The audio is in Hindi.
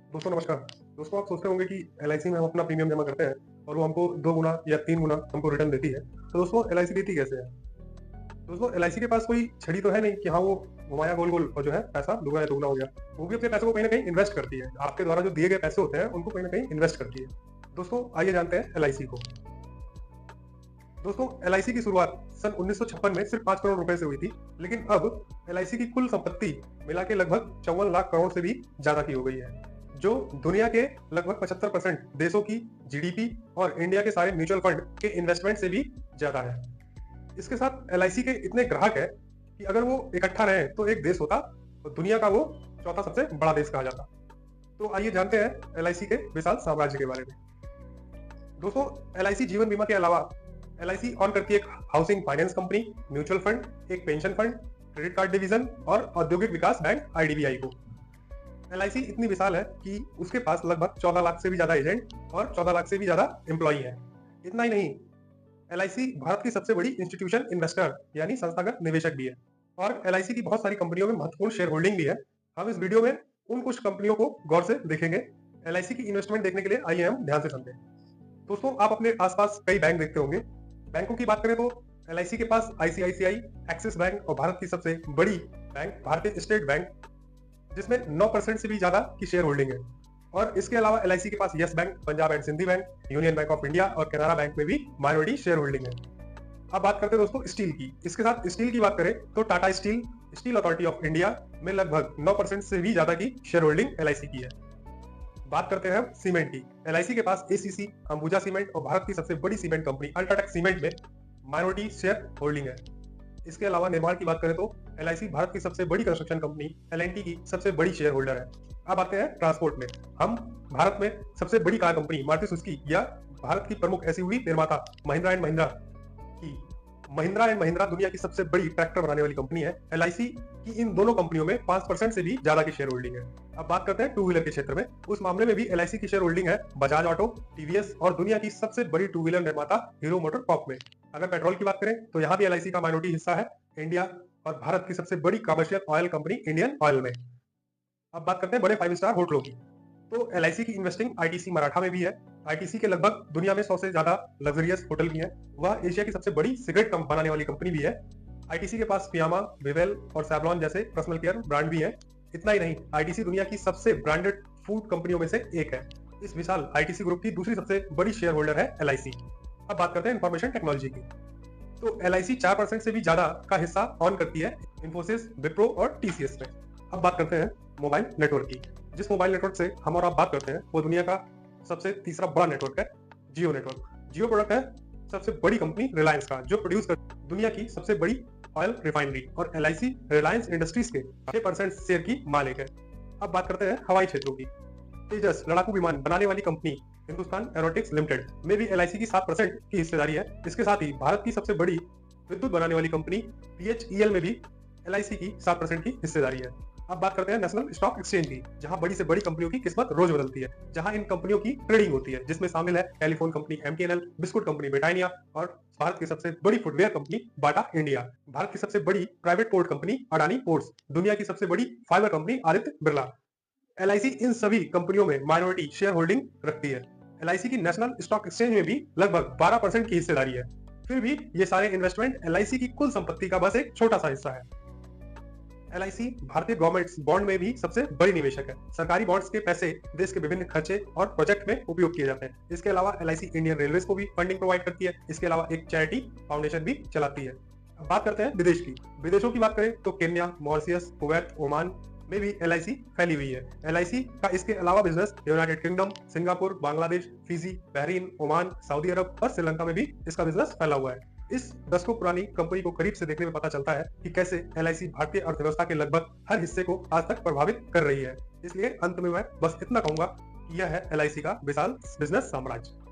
दोस्तों नमस्कार। दोस्तों आप सोचते होंगे कि एलआईसी में हम अपना प्रीमियम जमा करते हैं और वो हमको 2 गुना या 3 गुना हमको रिटर्न देती है। तो दोस्तों एलआईसी देती कैसे है? दोस्तों एलआईसी के पास कोई छड़ी तो है नहीं कि हाँ, वो घुमाया गोल-गोल और जो है पैसा दुगना या दोगुना हो गया। वो भी अपने पैसों को कहीं न कहीं इन्वेस्ट करती है। आपके द्वारा जो दिए गए पैसे होते हैं उनको कहीं न कहीं इन्वेस्ट करती है। दोस्तों आइए जानते हैं एलआईसी को। दोस्तों एलआईसी की शुरुआत सन 1956 में सिर्फ 5 करोड़ रुपए से हुई थी, लेकिन अब एलआईसी की कुल संपत्ति मिला के लगभग 54 लाख करोड़ से भी ज्यादा की हो गई है, जो दुनिया के लगभग 75% देशों की जीडीपी और इंडिया के सारे म्यूचुअल फंड के इन्वेस्टमेंट से भी ज्यादा है। इसके साथ एलआईसी के इतने ग्राहक है कि अगर वो इकट्ठा रहे तो एक देश होता, तो दुनिया का वो चौथा सबसे बड़ा देश कहा जाता। तो आइए जानते हैं एलआईसी के विशाल साम्राज्य के बारे में। दोस्तों एलआईसी जीवन बीमा के अलावा एलआईसी ऑन करती है एक housing finance company, mutual fund, एक pension fund, credit card division और औद्योगिक विकास बैंक आईडीबीआई को। एलआईसी इतनी विशाल है कि उसके पास लगभग 14 लाख से भी ज्यादा एजेंट और 14 लाख से भी ज्यादा एम्प्लॉई है। इतना ही नहीं, एलआईसी भारत की सबसे बड़ी इंस्टीट्यूशन इन्वेस्टर यानी संस्थागत निवेशक भी है और एलआईसी की बहुत सारी कंपनियों में महत्वपूर्ण शेयर होल्डिंग भी है। हम इस वीडियो में उन कुछ कंपनियों को गौर से देखेंगे। एलआईसी की इन्वेस्टमेंट देखने के लिए आइए हम ध्यान से समझें। दोस्तों आप अपने आसपास कई बैंक देखते होंगे। बैंकों की बात करें तो एलआईसी के पास आईसीआईसीआई, एक्सिस बैंक और भारत की सबसे बड़ी बैंक भारतीय स्टेट बैंक, जिसमें 9% से भी ज्यादा की शेयर होल्डिंग है। और इसके अलावा एलआईसी के पास Yes bank, Punjab and Sindhi bank, union bank of India और कैनरा बैंक में भी माइनॉरिटी शेयर होल्डिंग है। अब बात करते हैं दोस्तों स्टील की। इसके साथ स्टील की बात करें तो Tata steel, steel authority of India में लगभग 9% से भी ज्यादा की शेयर होल्डिंग एलआईसी की है। बात करते हैं सीमेंट की। एलआईसी के पास एसीसी, अंबुजा सीमेंट और भारत की सबसे बड़ी सीमेंट कंपनी अल्ट्राटेक सीमेंट में माइनॉरिटी शेयर होल्डिंग है। इसके अलावा निर्माण की बात करें तो एलआईसी भारत की सबसे बड़ी कंस्ट्रक्शन कंपनी एलएनटी की सबसे बड़ी शेयर होल्डर है। अब आते हैं ट्रांसपोर्ट में। हम भारत में सबसे बड़ी कार कंपनी मारुति सुजुकी या भारत की प्रमुख एसयूवी निर्माता महिंद्रा एंड महिंद्रा दुनिया की सबसे बड़ी ट्रैक्टर बनाने वाली कंपनी है। एलआईसी की इन दोनों कंपनियों में 5% से भी ज्यादा की शेयर होल्डिंग है। अब बात करते हैं टू व्हीलर के क्षेत्र में। उस मामले में भी एलआईसी की शेयर होल्डिंग है बजाज ऑटो, टीवीएस और दुनिया की सबसे बड़ी टू व्हीलर निर्माता हीरो मोटर कॉर्प में। अगर पेट्रोल की बात करें तो यहाँ भी एलआईसी का माइनॉरिटी हिस्सा है इंडिया और भारत की सबसे बड़ी commercial oil company Indian oil में। अब बात करते हैं बड़े 5 स्टार होटलों की। तो एलआईसी की इन्वेस्टिंग आईटीसी मराठा में भी है। आईटीसी के लगभग दुनिया में 100 से ज्यादा लग्जरियस होटल भी हैं। वह एशिया की सबसे बड़ी सिगरेट बनाने वाली कंपनी भी है। आईटीसी के पास फियामा, विवेल और सैवलॉन जैसे पर्सनल केयर ब्रांड भी हैं। इतना ही नहीं, आईटीसी दुनिया की सबसे ब्रांडेड फूड कंपनियों में से एक है। इस विशाल आईटीसी ग्रुप की दूसरी सबसे बड़ी शेयर होल्डर है एलआईसी। अब बात करते हैं इंफॉर्मेशन टेक्नोलॉजी की। तो एलआईसी 4% से भी ज्यादा का हिस्सा ऑन करती है इंफोसिस, विप्रो और टीसीएस में। अब बात करते हैं मोबाइल नेटवर्क की। जिस मोबाइल नेटवर्क से हम और आप बात करते हैं वो दुनिया का सबसे तीसरा बड़ा नेटवर्क है जियो नेटवर्क। जियो प्रोडक्ट है सबसे बड़ी कंपनी रिलायंस का, जो प्रोड्यूस कर दुनिया की सबसे बड़ी ऑयल रिफाइनरी, और एलआईसी रिलायंस इंडस्ट्रीज के 6% शेयर की मालिक है। अब बात करते हैं हवाई क्षेत्रों की। तेजस लड़ाकू विमान बनाने वाली कंपनी हिंदुस्तान एरोनॉटिक्स लिमिटेड में भी एलआईसी की 7% की हिस्सेदारी है। इसके साथ ही भारत की सबसे बड़ी विद्युत बनाने वाली कंपनी बीएचईएल में भी एलआईसी की 7% की हिस्सेदारी है। अब बात करते हैं नेशनल स्टॉक एक्सचेंज की, जहां बड़ी से बड़ी कंपनियों की किस्मत रोज बदलती है, जहां इन कंपनियों की ट्रेडिंग होती है, जिसमें शामिल है telephone company MTNL, biscuit company Britannia और भारत की सबसे बड़ी footwear company Bata India, Bharat की सबसे बड़ी private port company Adani ports, दुनिया की सबसे बड़ी fibre company Aditya Birla. LIC इन सभी कंपनियों में माइनॉरिटी शेयर होल्डिंग रखती है। एलआईसी की नेशनल स्टॉक एक्सचेंज में भी लगभग 12% की हिस्सेदारी है। फिर भी ये सारे इन्वेस्टमेंट एलआईसी की कुल संपत्ति का बस एक छोटा सा हिस्सा है। एलआईसी भारतीय गवर्नमेंट बॉन्ड में भी सबसे बड़ी निवेशक है। सरकारी बॉन्ड्स के पैसे देश के विभिन्न खर्चे और प्रोजेक्ट में उपयोग किए जाते हैं। इसके अलावा एलआईसी इंडियन रेलवेज को भी फंडिंग प्रोवाइड करती है। इसके अलावा एक चैरिटी फाउंडेशन भी चलाती है। अब बात करते हैं विदेश की। विदेशों की बात करें तो केन्या, मॉरिशस, कुवैत, ओमान में भी एलआईसी फैली हुई है। एलआईसी का इसके अलावा business United Kingdom, Singapore, Bangladesh, Fiji, Bahrain, Oman, Saudi अरब और श्रीलंका में भी इसका बिजनेस फैला हुआ है। इस दशकों पुरानी कंपनी को करीब से देखने में पता चलता है कि कैसे एलआईसी भारतीय अर्थव्यवस्था के लगभग हर हिस्से को आज तक प्रभावित कर रही है। इसलिए अंत में मैं बस इतना कहूंगा कि यह है एलआईसी का विशाल बिजनेस साम्राज्य।